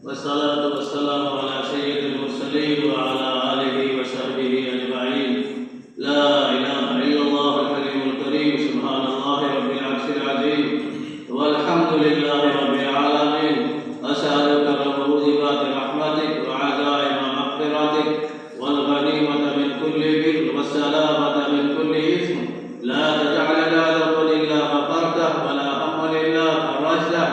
والصلاة والسلام على سيد المرسلين وعلى آله وصحبه أجمعين. لا إله إلا الله الكريم الكريم، سبحان الله رب العرش العظيم، والحمد لله رب العالمين. أسألك رب موجبات رحمتك وعزائم مغفرتك والغنيمة من كل بر والسلامة من كل إثم. لا تجعل لنا ذنبا إلا غفرته، ولا هما إلا فرجته،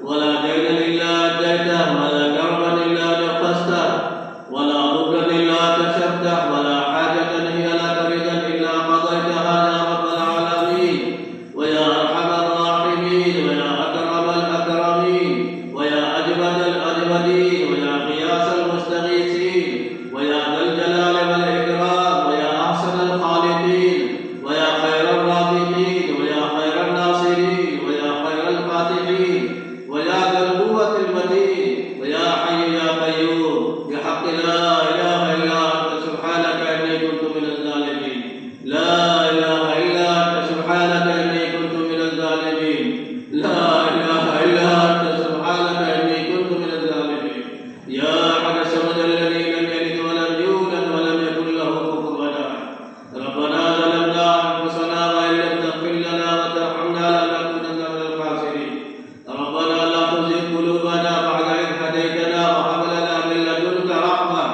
ولا دينا إلا أديته، ولا كربا إلا نقصته، ولا ضرا إلا كشفته، ولا حاجة هي لك رضا إلا قضيتها يا رب العالمين. ويا أرحم الراحمين، ويا أكرم الأكرمين، ويا أجود الأجودين، ويا غياث المستغيثين، ويا ذا الجلال والإكرام، ويا أحسن الخالقين، ويا خير الرازقين، ويا خير الناصرين، ويا خير الفاتحين، ويا ذا القوة المتين، ويا حي يا قيوم، بحق لا إله إلا أنت سبحانك إني كنت من الظالمين. لا إله إلا أنت سبحانك إني كنت من الظالمين. لا إله إلا أنت سبحانك إني كنت من الظالمين. يا أحد الصمد الذي لم يلد ولم يولد ولم يكن له كفوا أحد. ربنا ظلمنا أنفسنا وإن لم تغفر لنا وترحمنا لنكونن من الخاسرين. ربنا لا تزغ قلوبنا بعد إذ هديتنا وهب لنا من لدنك رحمة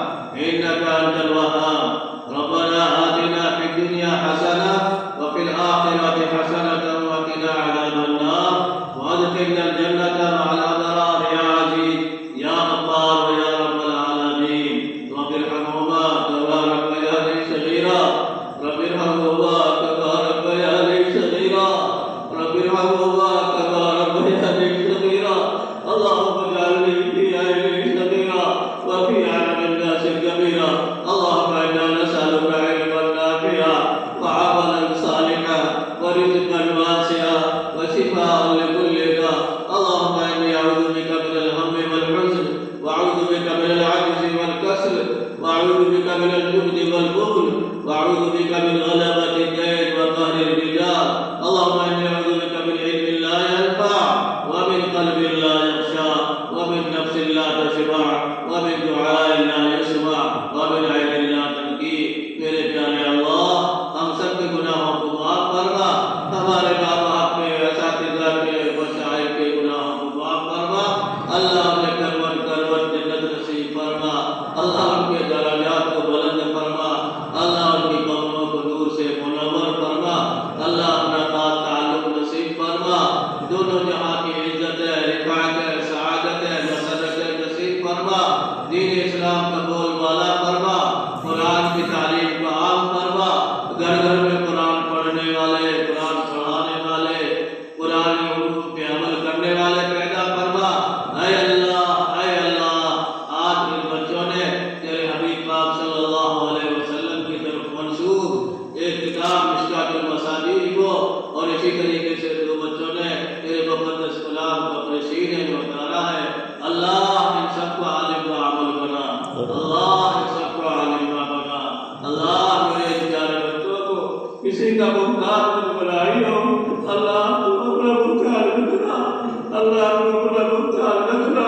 إنك أنت الوهاب. ربنا آتنا في الدنيا حسنة وفي الآخرة حسنة وقنا عذاب النار، وأدخلنا الجنة مع الأبرار يا عزيز يا غفار يا رب العالمين. رب ارحمهما كما ربياني صغيرا. رب ارحمهما كما ربياني صغيرا. رب ارحمهما كما ربياني صغيرا. اللهم اجعلني في عيني صغيرا وفي عالم الناس كبيرا. اللهم انا نسالك علما نافعا وعملا صالحا ورزقا واسعا وشفاء لكل داء. اللهم اني اعوذ بك من الهم والحزن، واعوذ بك من العجز والكسل، واعوذ بك من الجبن والبخل، واعوذ بك من غلبة الدين وقهر الرجال. اللهم اني اعوذ بك من علم لا ينفع، ومن قلب لا يخشى، ومن نفس لا تشبع، ومن دعاء لا يسمع، ومن عين لا تنقي. میرے پیارے اللہ، ہم سب کے گناہوں کو معاف فرما. ہمارے ماں باپ کے، اساتذہ کے، مشائخ کے گناہوں کو معاف فرما. اللہ نے کروٹ کروٹ جنت نصیب فرما. اللہ ان کے درجات کو بلند فرما. اللہ ان کی قبروں کو نور سے منور فرما. اللہ اپنا خاص تعلق نصیب فرما. دونوں جہاں کی عزت ہے، رفعت ہے، سعادت ہے، مسرت ہے نصیب فرما. دین اسلام کا بول بالا فرما. قرآن کی تعلیم کو عام فرما. گھر گھر میں قرآن پڑھنے والے، قرآن پڑھانے والے، قرآن حروف پہ عمل کرنے والے پیدا فرما. اے اللہ، اے اللہ، آج ان بچوں نے تیرے حبیب پاک صلی اللہ علیہ وسلم کی طرف منسوب ایک کتاب مشکاۃ المصابیح کو، اور اسی طریقے سے دو بچوں نے تیرے مقدس کلام کو اپنے سینے میں اتارا ہے. اللہ ان سب کو عالم و عمل بنا. اللہ ان سب کو عالم و بنا. اللہ میرے پیارے بچوں کو کسی کا محتاج مت بنائی ہو. اللہ تو اپنا محتاج رکھنا. اللہ تو اپنا محتاج رکھنا.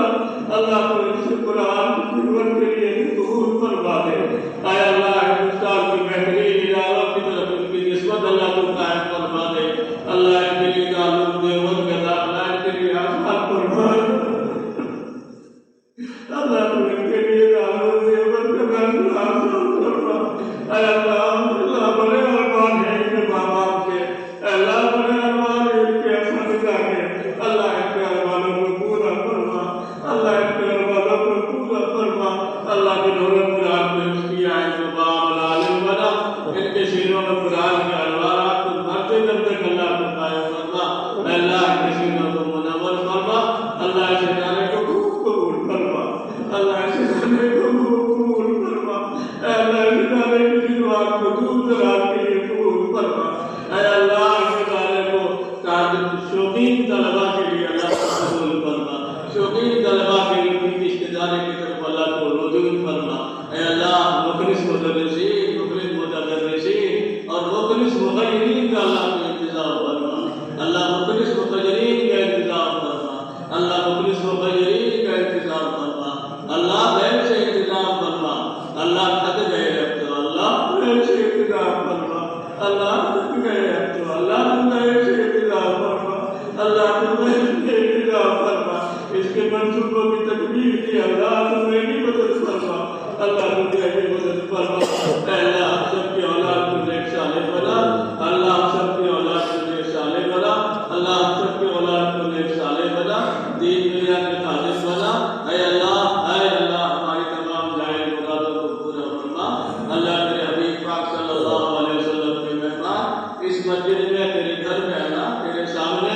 اللہ کو اس قرآن کی خدمت کے لیے قبول فرما دے. اے اللہ ہندوستان کی بہترین اداروں کی طرف ان کی نسبت اللہ کو قائم فرما دے. اللہ ان کے لیے تعلق دیوبند کا داخلہ ان کے لیے آسان فرما دے. اللہ تو ان کے لیے تعلق دیوبند کا داخلہ آسان فرما. اے اللہ بڑے ارمان ہیں ان کے ماں باپ کے. اے اللہ بڑے ارمان ہیں ان کے اساتذہ کے. اللہ ان کے ارمانوں کو پورا فرما. اللہ ان کے ارمانوں کو پورا فرما. اللہ کے دولت قرآن میں اس کی آئے تو باب العالم بنا. ان کے سینوں میں قرآن کے انوارات کو بھرتے جب تک اللہ کو قائم فرما. اے اللہ ان کے سینوں کو منور فرما. اللہ ایسے جانے کو خوب قبول فرما. اللہ ایسے جانے کو خوب قبول فرما. اے اللہ ایسے جانے کی دعا کو دور دراز کے لیے قبول فرما. اے اللہ ایسے جانے کو شوقین طلبہ کے لیے اللہ کو قبول فرما. شوقین طلبہ کے لیے ان کی اشتداری کی طرف اللہ کو رجوع فرما. اے اللہ مخلص مدرسین، مخلص متدرسین اور مخلص مغیرین کا اللہ کو انتظام فرما. اللہ مخلص مغیرین کا انتظام فرما. اللہ مخلص مغیرین کا انتظام فرما. بیوی اولاد میری مدد فرما اللہ میری مدد فرما اے اللہ ہم سب کی اولاد کو نیک صالح بنا اللہ ہم سب کی اولاد کو نیک صالح بنا اللہ ہم سب کی اولاد کو نیک صالح بنا دین دنیا کے خادم بنا اے اللہ ہماری تمام جائز مرادوں کو پورا فرما اللہ میرے حبیب پاک صلی اللہ علیہ وسلم کے مہمان اس مسجد میں تیرے گھر میں آنا تیرے سامنے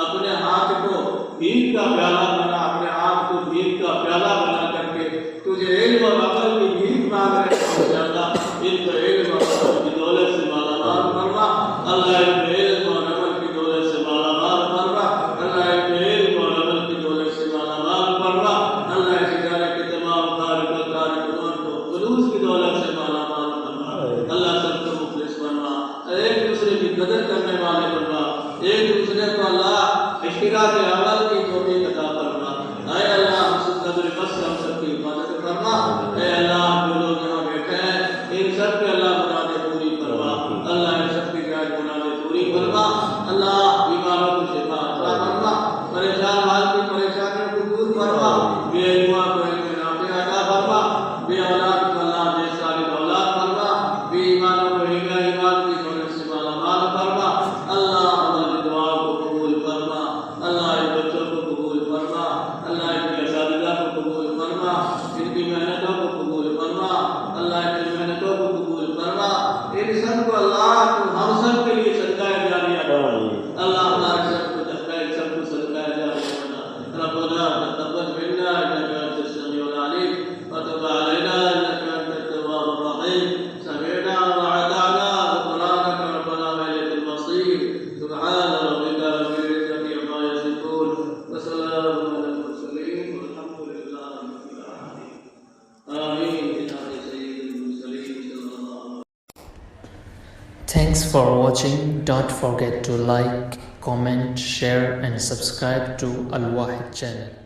اپنے ہاتھ کو بھیک کا پیالہ بنا اپنے ہاتھ کو بھیک کا پیالہ بنا کر کے تجھے علم اور عمل کی بھیک مانگ رہے ہیں اللہ ان کو علم اور عمل کی دولت سے مالا مال فرما اللہ ان کو علم اور عمل کی دولت سے مالا مال فرما اللہ ان کو علم اور عمل کی دولت سے مالا مال فرما اللہ اس ادارے کے تمام کارکنان کو خلوص کی دولت سے مالا مال فرما اللہ سب کو مخلص فرما ایک دوسرے کی قدر کرنے والے فرما ایک دوسرے کو اللہ اشتراک عمل کی توفیق عطا فرما اے اللہ ہم سب قدر بس ہم سب کی حفاظت فرما اے اللہ جو لوگ یہاں بیٹھے ہیں ان سب کے اللہ مرادیں پوری فرما اللہ ان سب کی جائز مرادیں پوری فرما اللہ بیماروں کو شفا عطا فرما پریشان حال کی پریشانیوں کو دور فرما بے علما کو علم نافع عطا فرما بے اولاد کو اللہ بے صالح اولاد فرما بے ایمانوں کو ایمان کی دولت سے مالا مال فرما اللہ ہماری دعاؤں کو قبول فرما اللہ ان بچوں کو قبول فرما اللہ ان کے اساتذہ کو قبول فرما ان کی محنتوں کو قبول فرما اللہ ان کی محنتوں کو قبول فرما ان سب کو اللہ تو ہم سب کے لیے صدقہ جاریہ بنا اللہ ہمارے سب کو سب کو صدقہ جاریہ بنا ربنا تقبل منا انك انت السميع العليم وتب علينا انك انت التواب الرحيم سمعنا وأطعنا غفرانك ربنا وإليك المصير سبحان ربك رب العزة عما يصفون وسلام على المرسلين والحمد لله رب العالمين آمين بجاه سيد المرسلين صلى الله عليه وسلم. Thanks for watching. Don't forget to like, comment, share and subscribe to Al Wahid channel.